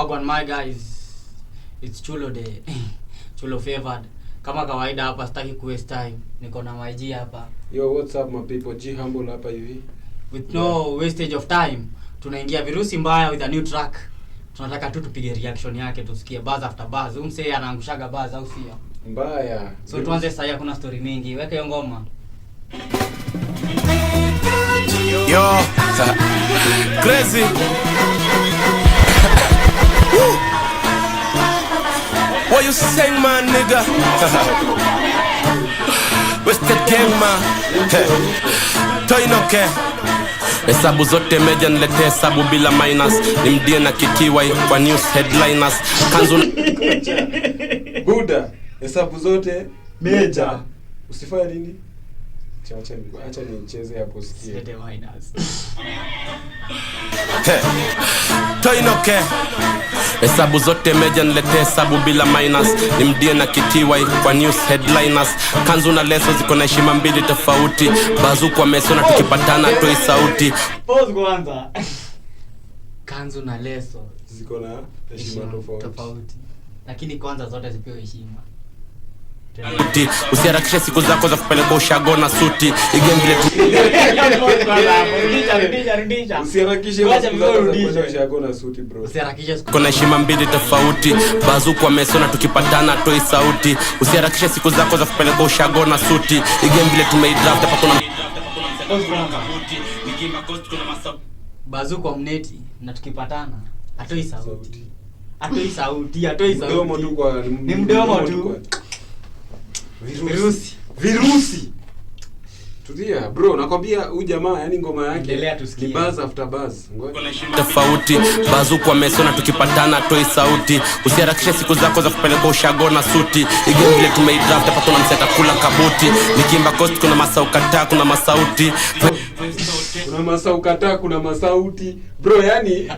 Wagwan my guys, it's Chulo Day. Chulo favored. Kama kawaida hapa sitaki waste time. Niko na YG hapa. Yo, what's up my people? G Humble hapa hivi. With no wastage of time, tunaingia virusi mbaya with a new track. Tunataka tu tupige reaction yake tusikie buzz after buzz. Umse anaangushaga buzz au sio? Mbaya. So tuanze sasa, kuna story mingi. Weka hiyo ngoma. Yo, crazy. What you say, my nigga? What's the game, man? Toy no care. Hesabu zote meja nilete hesabu bila minus. Nimdie na kikiwa kwa news headliners. Kanzu Buda, hesabu zote meja. Usifanye nini? Acha nicheze hapo sikie. Sete minus. Toy no care. Hesabu zote meja nilete hesabu bila minus. Nimdie na kikiwa kwa news headliners. Kanzu na leso ziko na heshima mbili tofauti. Bazu kwa meso na tukipatana toi sauti. Pause kwanza. Kanzu na leso Ziko na heshima tofauti. Lakini kwanza zote zipewe heshima. Usiharakishe siku zako za kupeleka ushago na suti. Igame vile Rudisha. Usiharakishe siku zako za kupeleka ushago na suti bro. Usiharakishe kuna heshima mbili tofauti. Bazu kwa meso na tukipatana toi sauti. Usiharakishe siku zako za kupeleka ushago na suti. Igame vile tumeidraft hapa kuna Bazu kwa mneti na tukipatana atoi sauti. Atoi sauti. Mdomo tu kwa ni mdomo tu. Virusi. Tulia bro, nakwambia huyu jamaa yani ngoma yake ni buzz after buzz. Tofauti. Bazu kwa meso na tukipatana toi sauti. Usiharakishe siku zako za kupeleka ushago na suti. Igame vile tumeidraft hapa kuna mseta kula kabuti. Nikimba coast kuna masaukataa kuna masauti. Kuna masaukataa kuna masauti. Bro yani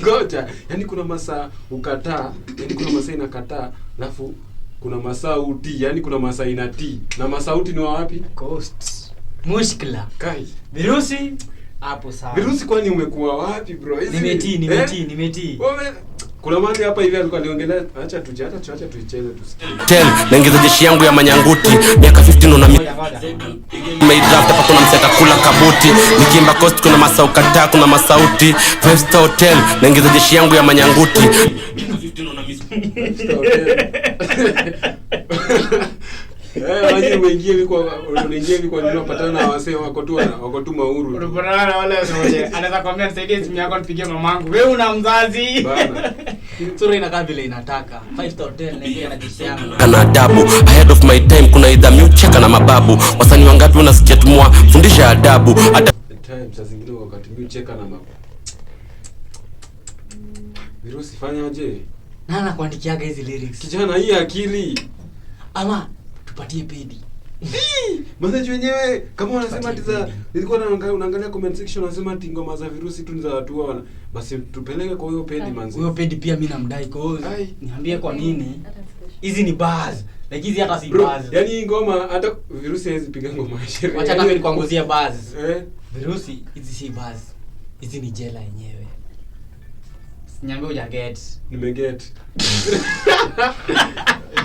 ngoja. Yani kuna masaukataa, yani kuna masaa inakataa, alafu kuna masauti, yani kuna masaa inati. Na masauti ni wapi? Coast. Mushkila. Kai. Virusi hapo sawa. Virusi kwani umekuwa wapi bro? Nimeti. Kuna mali hapa hivi alikuwa aniongelea, acha tuicheze tusikie. Tell naongeza jeshi yangu ya manyanguti. Miaka 15 na meidraft hapa kuna mseta kula kabuti. Nikimba coast kuna masaukataa kuna masauti. 5 star hotel naongeza jeshi yangu ya manyanguti. Waje uingie kwa nini unapatana na wasee wako tu mauru. Unapatana na wale wote. Anaweza kwambia nisaidie simu yako nipigie mamangu. Wewe una mzazi. Bana. Sura inakaa vile inataka. 5 star hotel naingia na jeshi yangu. Kana adabu. Ahead of my time kuna either mcheka na mababu. Wasanii wangapi unasikia tumwa fundisha adabu. Hata time saa zingine wakati mcheka na mababu. Virusi fanyaje? Nana kuandikiaga hizi lyrics. Kijana hii akili. Ama tupatie pedi. Message wenyewe kama wanasema tiza nilikuwa naangalia comment section wanasema ati ngoma za virusi tu za watu wana. Basi tupeleke kwa hiyo pedi manzi. Huyo pedi pia mimi namdai cause. Niambie kwa nini? Hizi ni buzz. Like hizi hata si buzz. Yaani hii ngoma hata virusi haizi piga ngoma ya sherehe. Acha kama nikuanguzia buzz. Virusi hizi si buzz. Hizi ni jela yenyewe. Niambie uja get. Nimeget.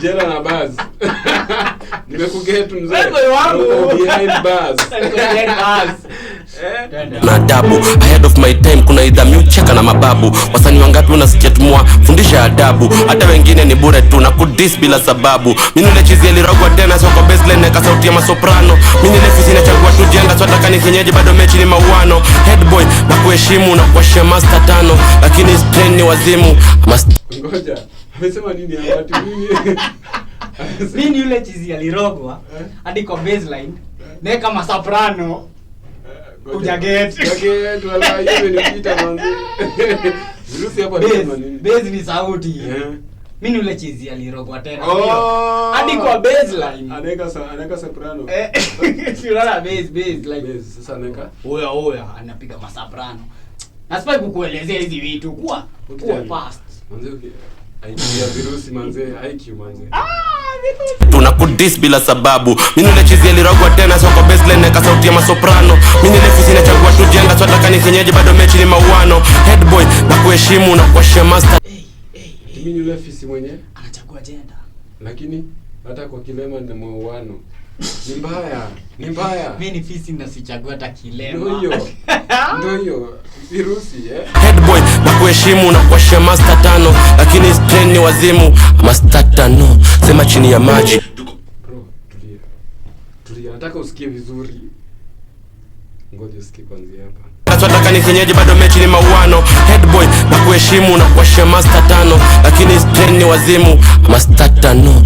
Jela na buzz. Nimekuget mzee. Wewe wangu behind buzz. Na adabu. Ahead of my time kuna either mcheka na mababu. Wasanii wangapi unasikia tumwa fundisha adabu. Hata wengine ni bure tu na kudis bila sababu. Mimi nile chizi alirogwa tena sio kwa baseline na sauti ya masoprano. Mimi nile fisi na chagua tu jenda so nataka nikenyeje bado mechi ni mauano. Head boy na kuheshimu na kuashia master tano. Lakini strain ni wazimu. Ngoja. Amesema nini hapa mimi? Mimi yule chizi alirogwa hadi kwa baseline. Na kama soprano. Ujaget wala hiyo ni kita manzi. Virusi hapa anasema nini? Base ni sauti. Mimi yule chizi alirogwa tena. Hadi kwa baseline. Anaweka soprano. Unaona base like base sasa anaweka. Oya anapiga masoprano. Nasipai kukuelezea hizi vitu kwa fast. Manzi IQ ya virusi manzi, IQ manzi. tunakudis bila sababu. Mimi nile chizi alirogwa tena soko baseline na sauti ya masoprano. Mimi nile fisi na chagua tu jenga swata kani kienyeji bado mechi ni mauano. Head boy na kuheshimu na kuashia master. Mimi nile fisi mwenye anachagua jenda. Lakini hata kwa kilema ni mauano. Ni mbaya. Mimi ni fisi na sichagua hata kilema. Ndio hiyo. Virusi Head boy na kuheshimu na kuashia master 5 lakini strain ni wazimu. Master 5 sema chini ya maji. Bro, tulia. Nataka usikie vizuri. Ngoja usikie kwanza hapa. Swataka ni kienyeji bado mechi ni mauano. Head boy na kuheshimu na kuashia master 5 lakini strain ni wazimu. Master 5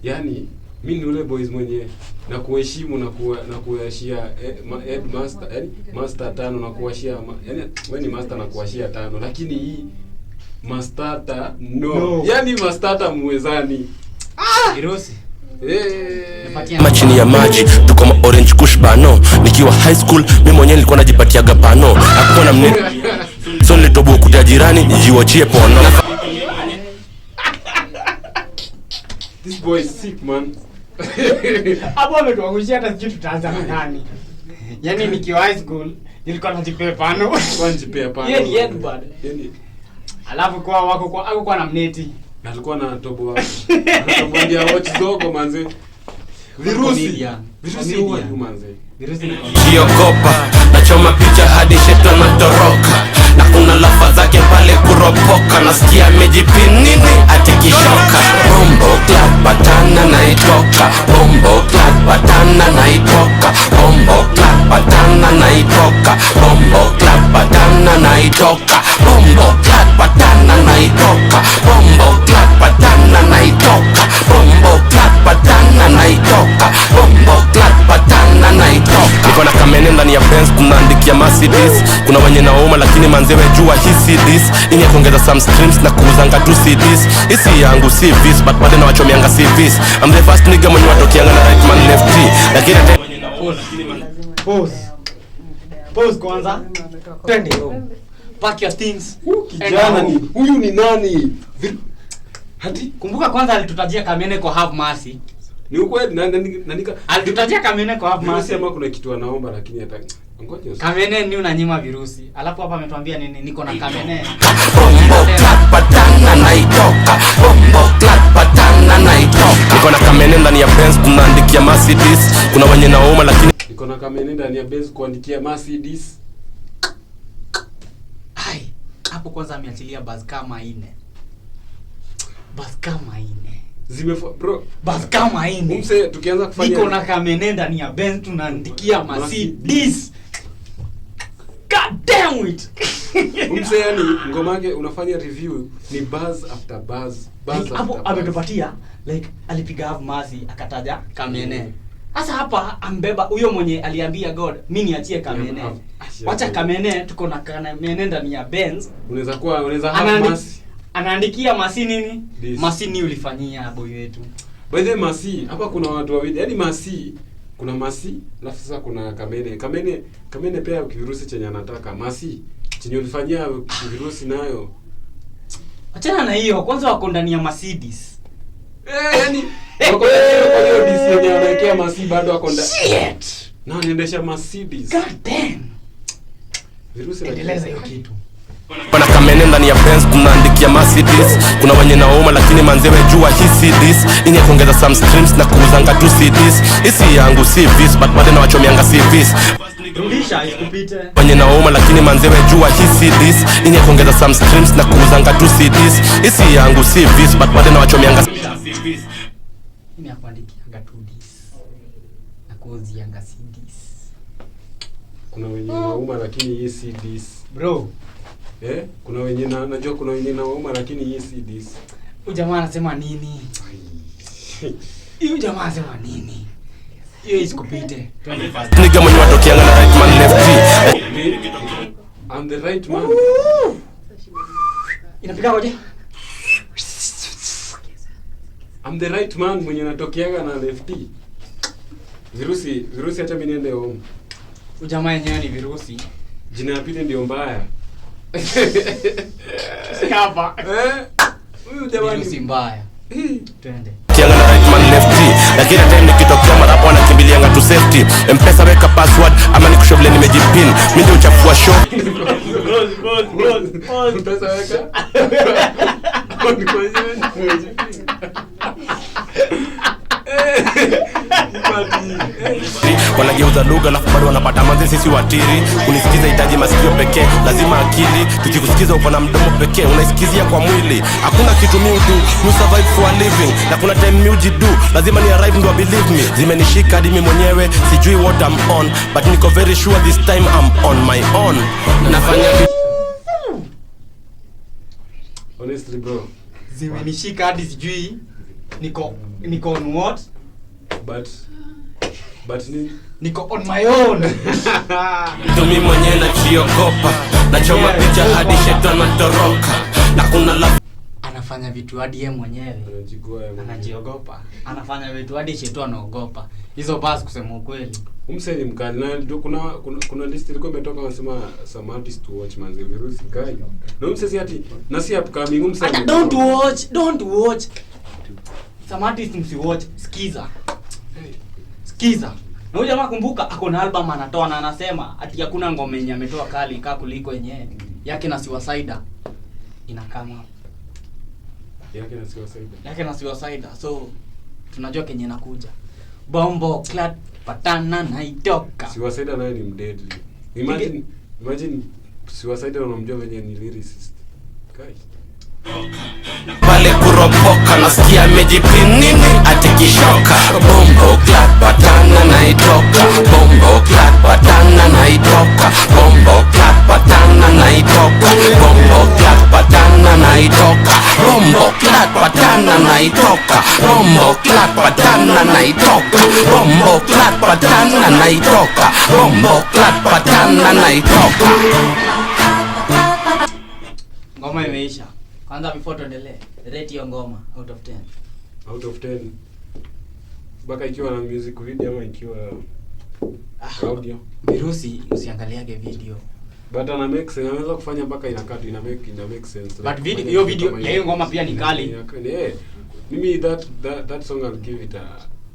yani mimi ni ule boys mwenye na kuheshimu na kuashia headmaster yani master 5 na kuashia yani wewe ni master na kuashia 5 lakini hii master no. Yani master muwezani. Virusi. Chini ya maji tuko ma orange kush bano. Nikiwa high school mimi mwenyewe nilikuwa najipatia gapano. Hakuwa na mnene. So nilitoboa kuja jirani nijiwachie pono. This boy is sick man. Hapo ametuangushia hata sijui tutaanza na nani. Yaani nikiwa high school nilikuwa najipea pano. Najipea pano. Yeye bado. Yaani alafu kwa wako kwa na mneti. Alikuwa na toboa. Anatoboa ndia watch zogo manze. Virusi huwa manze. Virusi ni kiogopa nachoma picha hadi shetani anatoroka na kuna lafa zake pale kuropoka nasikia amejipinini atikishoka. Bombo clap batana naitoka. Bombo clap batana naitoka. Bombo clap batana naitoka. Bombo clap batana naitoka. Bombo clap batana naitoka. Bombo clap batana naitoka. Bombo clap batana naitoka. Bombo clap batana naitoka. Niko na kamene ndani ya Benz tunaandikia Mercedes. Kuna wenye nauma lakini manzewe jua hii CDs. Ini ya kuongeza some streams na kuuzanga tu CDs. Isi yangu si vis but bado na wachomianga si vis. I'm the first nigga mwenye watokianga na right man left T. Lakini pause kwanza. Twende home. Pack your things. Kijana ni huyu ni nani? Hadi kumbuka kwanza alitutajia Kamene kwa have mercy. Ni ukweli nanika alitutajia Kamene kwa have mercy. Sema kuna kitu anaomba lakini hata ngoja Kamene ni unanyima virusi. Alafu hapa ametuambia nini? Niko na Kamene. Bombo clap batana naitoka. Bombo clap batana naitoka. Niko na Kamene ndani ya Benz tunaandikia Mercedes. Kuna wenye nauma lakini niko na Kamene ndani ya Benz kuandikia Mercedes. Ai, hapo kwanza ameachilia buzz kama 4. Buzz kama 4. Bro, buzz kama 4. Mse tukianza kufanya niko na Kamene ndani ya Benz tunaandikia Mercedes. God damn it. Mse yani ngoma yake unafanya review ni buzz after buzz. Like, hapo ametupatia like alipiga have mercy akataja Kamene. Sasa hapa ambeba huyo mwenye aliambia God mimi niachie Kamene. Wacha Kamene tuko na Kamene ndani ya Benz. Unaweza have mercy. Anaandikia Masi nini? Masi ni ulifanyia boy wetu. By the Masi, hapa kuna watu wawili. Yaani Masi, kuna Masi, alafu sasa kuna Kamene. Kamene pia kivirusi chenye anataka. Masi, chenye ulifanyia kivirusi nayo. Achana na hiyo, kwanza wako ndani ya Mercedes. Yaani wako kwa hiyo DC yenye anawekea Masi bado wako ndani. Shit. Na anaendesha Mercedes. God damn. Virusi endeleza hiyo kitu. Kuna Kamene ndani ya Benz tunaandikia Mercedes. Kuna wenye nauma lakini manzewe jua hii CDs. Ini ya kuongeza some streams na kuuzanga tu CDs. Isi yangu si vis but bado na wachomianga si vis. Rudisha isikupite. Wenye nauma lakini manzewe jua hii CDs. Ini ya kuongeza some streams na kuuzanga tu CDs. Isi yangu si vis but bado na wachomianga si vis. Ini ya kuandikianga tu dis. Na kuuzianga CDs. Kuna wenye nauma lakini hii CDs. Bro. Kuna wenye najua kuna wenye nauma lakini hii CDs. Huyu jamaa anasema nini? Huyu jamaa anasema nini? Hiyo isikupite. Nigga mwenye watokianga na right man left T. I'm the right man. Inapiga hoje? I'm the right man mwenye natokianga na left T. Virusi hata mimi niende home. Ujamaa yenyewe ni virusi. Jina ya pili ndio mbaya. Hapa. Huyu jamaa ni mbaya. Twende. Kianga na right lakini time nikitokea marapo wanakimbilianga tu safety. Mpesa weka password ama nikushovile nimejipin, mimi ndio uchafua show. Mpesa weka wanageuza lugha alafu bado wanapata manze sisi watiri. Kunisikiza hitaji masikio pekee, lazima akili. Tukikusikiza uko na mdomo pekee, unaisikizia kwa mwili. Hakuna kitu mi udu, you survive for a living. Na kuna time mi ujidu, lazima ni arrive ndo believe me. Zimenishika hadi mimi mwenyewe sijui what I'm on, but niko very sure this time I'm on my own. Nafanya honestly bro, zimenishika hadi sijui niko on what, but niko on my own. Tumi mwenye najiogopa, nachoma picha hadi shetani anatoroka. Na kuna la Anafanya vitu hadi yeye mwenyewe anajiogopa. Anafanya vitu hadi shetani anaogopa. Hizo basi kusema ukweli. Umseni mkali na ndio kuna list ilikuwa imetoka wanasema some artists to watch manze Virusi guy. Na umsesi ati na si upcoming umseni. Don't watch. Some artists msiwatch, sikiza. Na huyo jamaa kumbuka ako na album anatoa na anasema ati hakuna ngoma yenye ametoa kali kaa kuliko yenyewe yake na Suicide inakama. Yake na Suicide. So tunajua kenye nakuja. Bombo clat patana na itoka. Suicide naye ni mdeadly. Imagine Suicide unamjua venye ni lyricist. Guys. pale kuropoka nasikia amejipinini atikishoka. Bombo clat patana na itoka. Bombo clat patana na itoka. Bombo clat patana na itoka. Bombo clat patana na itoka. Bombo clat patana na itoka. Bombo clat patana na itoka. Bombo clat patana na itoka. Bombo clat patana na itoka. Ngoma imeisha. Kwanza before tuendelee, rate hiyo ngoma out of 10. Out of 10. Baka ikiwa na music video ama ikiwa audio. Virusi usiangaliage video. But ana make sense, anaweza kufanya mpaka ina make sense. But video hiyo video ya hiyo ngoma pia ni kali. Mimi that song I'll give it a,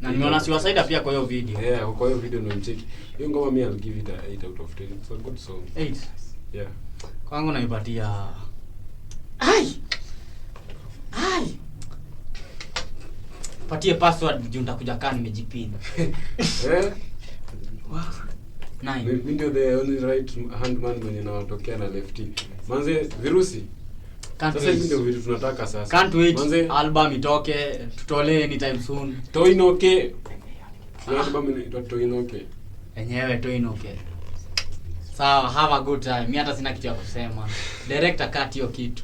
na nimeona Suicide pia kwa hiyo video. Yeah, kwa hiyo video ndio mcheki. Hiyo ngoma mimi I'll give it a 8 out of 10. It's a good song. 8. Yeah. Kwangu naipatia patie password juu nitakuja kaa nimejipin. Wow. 9. Mimi ndio the only right hand man mwenye nawatokea na lefty. Manze Virusi. Sasa hivi ndio vitu tunataka sasa. Can't wait. Manze album itoke, tutolee anytime soon. Toinoke. Album inaitwa Toinoke. Enyewe Toinoke. Sawa, have a good time. Mimi hata sina kitu ya kusema. Director cut hiyo kitu.